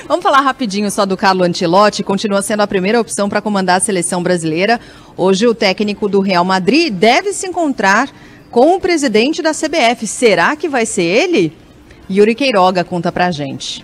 Vamos falar rapidinho só do Carlo Ancelotti, continua sendo a primeira opção para comandar a seleção brasileira. Hoje o técnico do Real Madrid deve se encontrar com o presidente da CBF. Será que vai ser ele? Yuri Queiroga conta pra gente.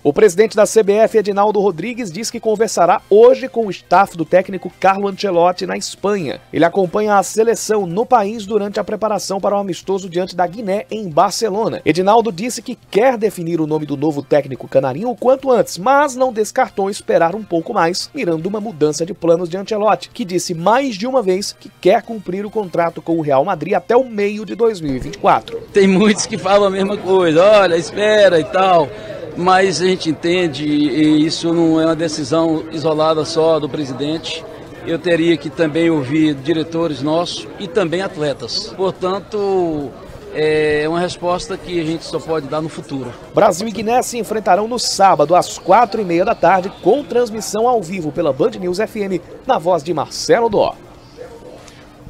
O presidente da CBF, Edinaldo Rodrigues, diz que conversará hoje com o staff do técnico Carlo Ancelotti na Espanha. Ele acompanha a seleção no país durante a preparação para o amistoso diante da Guiné em Barcelona. Edinaldo disse que quer definir o nome do novo técnico canarinho o quanto antes, mas não descartou esperar um pouco mais, mirando uma mudança de planos de Ancelotti, que disse mais de uma vez que quer cumprir o contrato com o Real Madrid até o meio de 2024. Tem muitos que falam a mesma coisa, olha, espera e tal. Mas a gente entende, e isso não é uma decisão isolada só do presidente. Eu teria que também ouvir diretores nossos e também atletas. Portanto, é uma resposta que a gente só pode dar no futuro. Brasil e Guiné se enfrentarão no sábado às 4h30 da tarde, com transmissão ao vivo pela Band News FM, na voz de Marcelo Dó.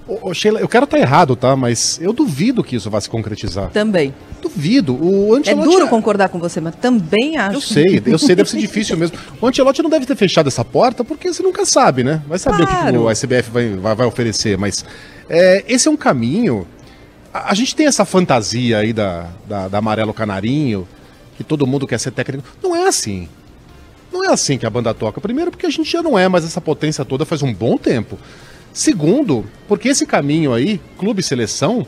Ô, Sheila, eu quero estar errado, tá? Mas eu duvido que isso vá se concretizar. Também. Duvido. O Ancelotti é duro concordar com você, mas também acho. Eu sei, deve ser difícil mesmo. O Ancelotti não deve ter fechado essa porta, porque você nunca sabe, né? Vai saber claro. O que a CBF vai oferecer, mas esse é um caminho. A gente tem essa fantasia aí da Amarelo Canarinho, que todo mundo quer ser técnico. Não é assim. Não é assim que a banda toca. Primeiro, porque a gente já não é mais essa potência toda faz um bom tempo. Segundo, porque esse caminho aí, clube e seleção,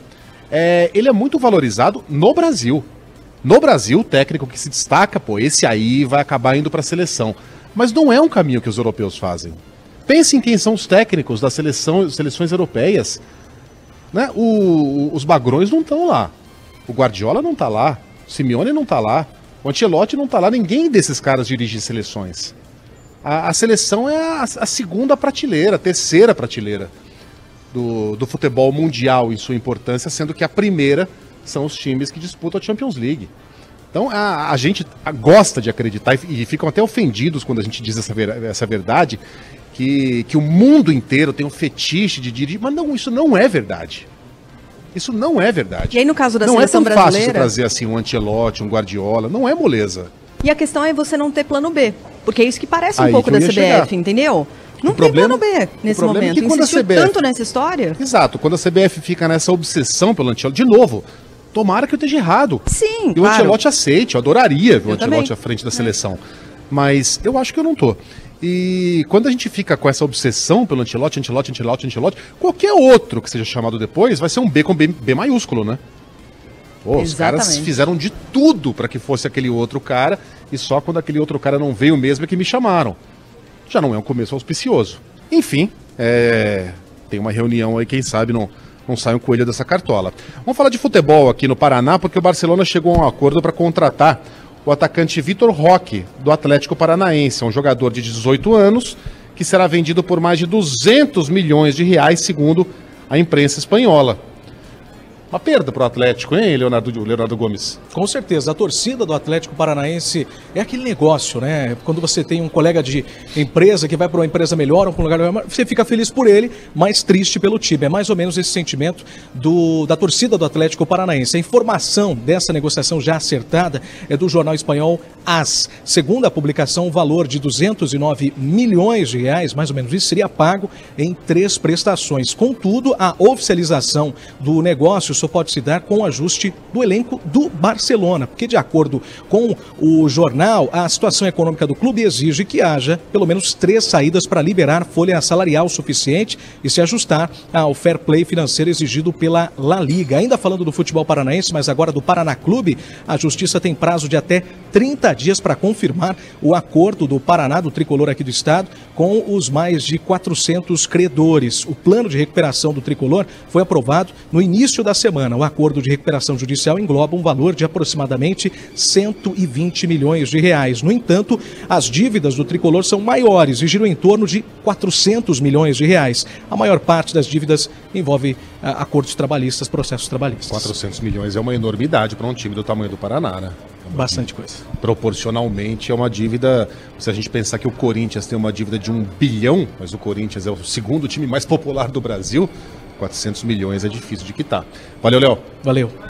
ele é muito valorizado no Brasil. No Brasil, o técnico que se destaca, esse aí vai acabar indo para a seleção. Mas não é um caminho que os europeus fazem. Pense em quem são os técnicos das seleções europeias. Né? Os Bagrões não estão lá. O Guardiola não está lá. O Simeone não está lá. O Ancelotti não está lá. Ninguém desses caras dirige seleções. A seleção é a segunda prateleira, a terceira prateleira do futebol mundial em sua importância, sendo que a primeira são os times que disputam a Champions League. Então a gente gosta de acreditar e ficam até ofendidos quando a gente diz essa verdade, que o mundo inteiro tem um fetiche de dirigir, mas não, isso não é verdade. Isso não é verdade. E aí no caso da seleção brasileira... Não é tão fácil trazer assim um Ancelotti, um Guardiola, não é moleza. E a questão é você não ter plano B, porque é isso que parece um pouco da CBF, entendeu? Não tem plano B nesse momento. Insistiu tanto nessa história. Exato, quando a CBF fica nessa obsessão pelo Ancelotti, de novo, tomara que eu esteja errado. Sim, e o Ancelotti aceite, eu adoraria ver o Ancelotti à frente da seleção. Mas eu acho que eu não tô. E quando a gente fica com essa obsessão pelo Ancelotti, qualquer outro que seja chamado depois vai ser um B com B maiúsculo, né? Os caras fizeram de tudo para que fosse aquele outro cara, e só quando aquele outro cara não veio mesmo é que me chamaram. Já não é um começo auspicioso. Enfim, tem uma reunião aí, quem sabe não sai um coelho dessa cartola. Vamos falar de futebol aqui no Paraná, porque o Barcelona chegou a um acordo para contratar o atacante Vitor Roque, do Atlético Paranaense. É um jogador de 18 anos, que será vendido por mais de 200 milhões de reais, segundo a imprensa espanhola. Uma perda para o Atlético, hein, Leonardo Gomes? Com certeza. A torcida do Atlético Paranaense é aquele negócio, né? Quando você tem um colega de empresa que vai para uma empresa melhor ou para um lugar melhor, você fica feliz por ele, mas triste pelo time. É mais ou menos esse sentimento da torcida do Atlético Paranaense. A informação dessa negociação já acertada é do jornal espanhol AS. Segundo a publicação, o valor de 209 milhões de reais, mais ou menos isso, seria pago em 3 prestações. Contudo, a oficialização do negócio só pode se dar com o ajuste do elenco do Barcelona, porque de acordo com o jornal, a situação econômica do clube exige que haja pelo menos 3 saídas para liberar folha salarial suficiente e se ajustar ao fair play financeiro exigido pela La Liga. Ainda falando do futebol paranaense, mas agora do Paraná Clube, a justiça tem prazo de até 30 dias para confirmar o acordo do Paraná, do tricolor aqui do estado, com os mais de 400 credores. O plano de recuperação do tricolor foi aprovado no início da semana. O acordo de recuperação judicial engloba um valor de aproximadamente 120 milhões de reais. No entanto, as dívidas do tricolor são maiores e giram em torno de 400 milhões de reais. A maior parte das dívidas envolve acordos trabalhistas, processos trabalhistas. 400 milhões é uma enormidade para um time do tamanho do Paraná, né? Bastante coisa. Proporcionalmente é uma dívida, se a gente pensar que o Corinthians tem uma dívida de 1 bilhão, mas o Corinthians é o segundo time mais popular do Brasil, 400 milhões é difícil de quitar. Valeu, Léo. Valeu.